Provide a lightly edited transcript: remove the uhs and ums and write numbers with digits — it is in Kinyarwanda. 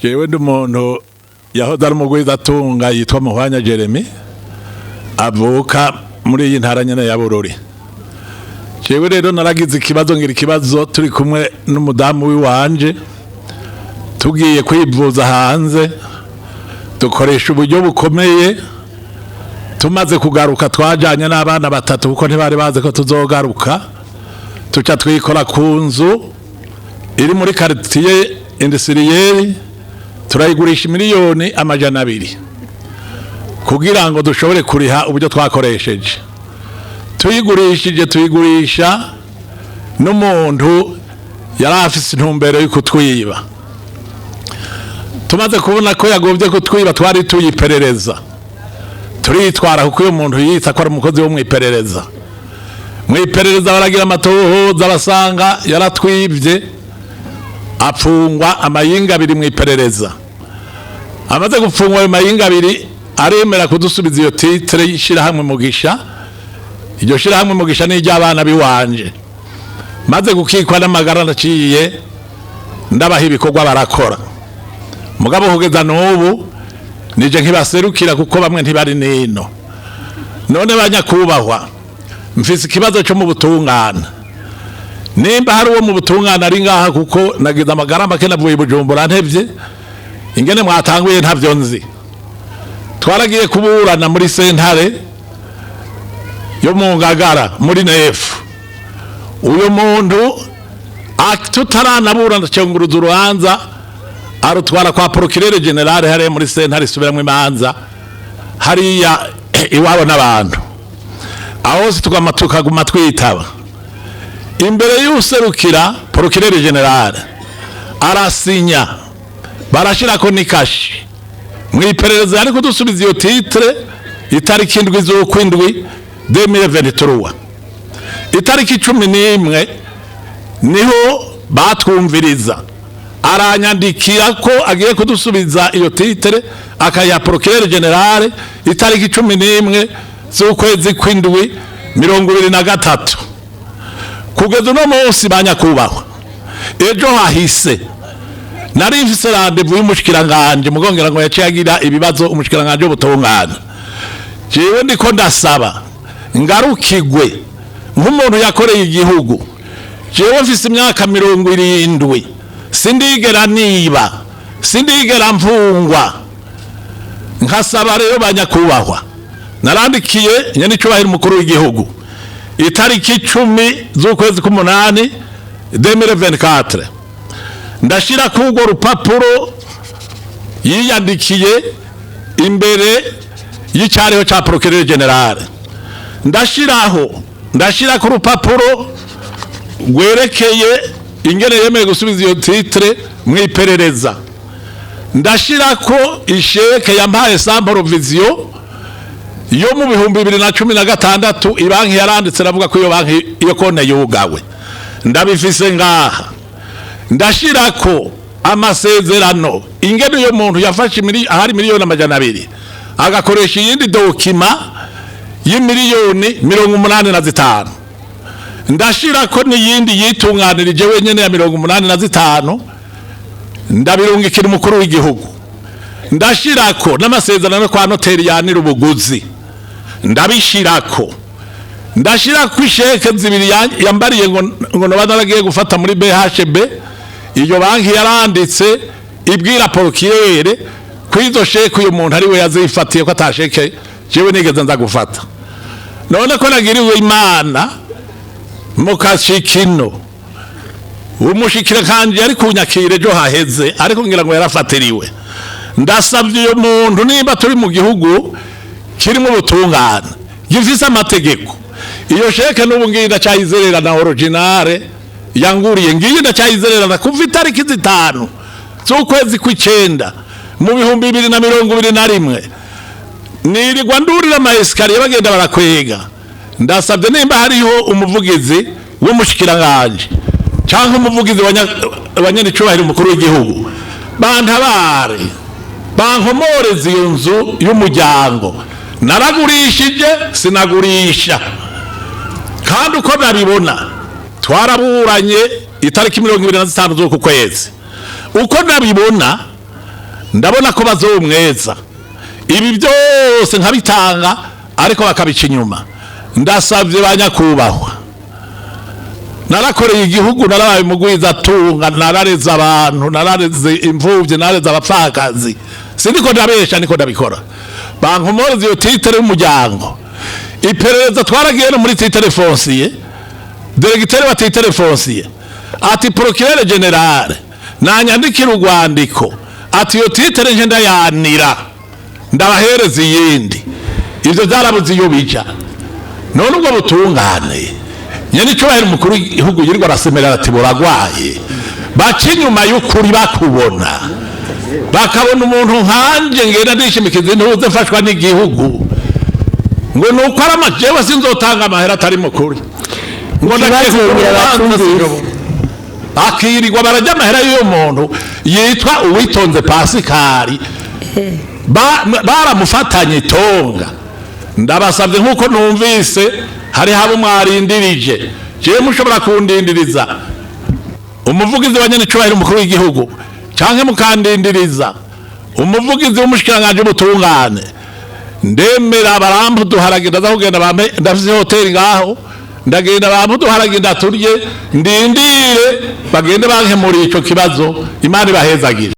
jewe ndi umuntu yahoze ari umugwizatunga yitwa Muhwanya Jeremy avuka muri iyi ntara nyene ya Bururi. Jewe rero naragize ikibazo turi kumwe n'umudamu wiwanje tugiye kwivuza hanze, dukoresha uburyo bukomeye. Tumaze kugaruka twajanye n'abana batatu kuko ntibari baze ko tuzogaruka, tuca twikora ku nzu iri muri quartier industriel, turayigurisha miliyoni amajana 2 kugira ngo dushobore kuriha uburyo twakoresheje. Tuyigurisha n'umuntu yari afise intumbero yo kutwiba. Tumaze kubona ko yagovye kutwiba, twari tuyiperereza, turitwara kuko uyu muntu yita ko ari umukozi wo mwiperereza. Mwiperereza baragira amatohoza basanga yaratwivye, apfungwa amayinga 2 mwiperereza. Amaze gufungwa amayinga 2 aremera kudusubiza iyo titre yishira hamwe Mugisha. Iryo shira hamwe Mugisha ni ry'abana biwanje. Maze gukikwa n'amagara naciye ndabaha ibikorwa barakora. Mugabo kugeza n'ubu nije nkibaserukira kuko bamwe ntibari nino. None banyakubahwa, mfise ikibazo cyo mu butungana. Nimba hari uwo mu butungana ari ngaha kuko nagize amagara make navuye Bujumbura ntevye, ingene mwatanguye ntavyo nzi. Twaragiye kuburana muri sentare yo mu Ngagara muri nefu. Uyo muntu tutaranaburana cyonguruza urubanza arutwara kwa procureur general hare muri sentare subiramwe imanza hariya iwabo n'abantu. Aho tukaguma twitaba imbere y'userukira procureur general arasinya, barashira ko nikashi mwiperereza ari kudusubiza iyo titre itariki 7 z'ukwindwi 2023. Itariki 11 niho batwumviriza, aranyandikira ko agiye kudusubiza iyo titre akaya procureur general itariki 11 z'ukwezi kw'indwi 2023. Kugeza no munsi banyakubahwa, ejo hahise nari mfise rendez-vous y'umushikiranganje mugongera ngo yaciye agira ibibazo umushikiranganje w'ubutungane. Jewe ndiko ndasaba ngarukigwe nk'umuntu yakoreye igihugu. Jewe mfise imyaka 70, sindigera niba, sindigera mfungwa. Nkasaba rero banyakubahwa, narandikiye nyene cyubahira umukuru w'igihugu itariki 10 z'ukwezi k'umunani 2024. Ndashira kugo rupapuro yiyandikiye imbere y'icyariho ca procureur general. Ndashira ku rupapuro gwerekeye ingene yemeye gusubiza iyo titre mwiperereza. Ndashira ko isheke yampaye sans provision yo mu 2016 ibanki yaranditse ravuga ko iyo banki iyo konte yugawe. Ndabifise ngaha. Ndashira ko amasezerano ingene yo muntu yafashe ahari miliyoni amajana 2 agakoresha yindi dokima y'imiliyoni 85. Ndashira ko niyindi yitunganirije wenyene ya 85 ndabirungikira umukuru w'igihugu. Ndashirako n'amasezerano kwa noteri yanira ubuguzi. Ndabishirako. Ndashirako isheke 2 yambariye ngo nabanagiye gufata muri BHB. Iyo banki yaranditse ibwira procureur kwizo sheke uyu muntu ari we yazifatiye ko atasheke jewe nigeze nza gufata. None ko nagiriwe Imana mukashikino umushikira kanje ari kunyakire ejo haheze ariko ngira ngo yarafatiriwe. Ndasavye uyo muntu nimba turi mu gihugu kirimo ubutungane gifise amategeko, iyo sheke n'ubu nginda cyayizerera na originale yanguriye nginda cyayizerera na kuva itariki 5 z'ukwezi kw'icenda mu 2021. Nirirwa ndurira ama escalier bagenda barakwega. Ndasabye nimba hariho umuvugizi w'umushikiranganje cyangwa umuvugizi wanyanicyubahira umukuru w'igihugu bantabare bankomoreze iyo nzu y'umuryango. Naragurishije sinagurisha kandi uko nabibona twaraburanye itariki 25 z'uku kwezi. Uko nabibona ndabona ko bazomweza ibi byose nkabitanga ariko bakabica inyuma. Ndasabye banyakubahwa, narakoreye igihugu, narabaye mugwiza tunga, narareza abantu, narareze imfuvye, narareze abapfakazi, sindiko ndabesha, niko ndabikora. Bankomoreza iyo titre y'umuryango. Iperereza twaragiye no muri titre foncier, diregiteri wa titre foncier ati procureur general nanyandikira urwandiko ati iyo titre nje ndayanira ndabahereza iyindi. Ivyo byarabuze iyo bija. None ubwo butungane nyene cyubahira umukuru w'igihugu yirirwa arasemerera ati buragwaye, baca inyuma y'ukuri bakubona, bakabona umuntu nkanje ngenda ndishimikiza intuze mfashwa n'igihugu ngo nuko ari amajewe sinzotanga amahera atari mukuri ngo akirirwa barajya amahera y'uyo muntu yitwa Uwitonze Pasikari baramufatanye itonga. Ndabasabye nkuko numvise hari habo mwarindirije, je mushobora kundindiriza umuvugizi wa nyene cyubahiro umukuru w'igihugu canke mukandindiriza umuvugizi w'umushikiranganje ubutungane, ndemera barampuduharage ndaza kugenda bampe ndafise hoteli ngaho, ndagenda bampuduharage ndaturye ndindire bagende bankemura ico kibazo. Imana ibahezagire.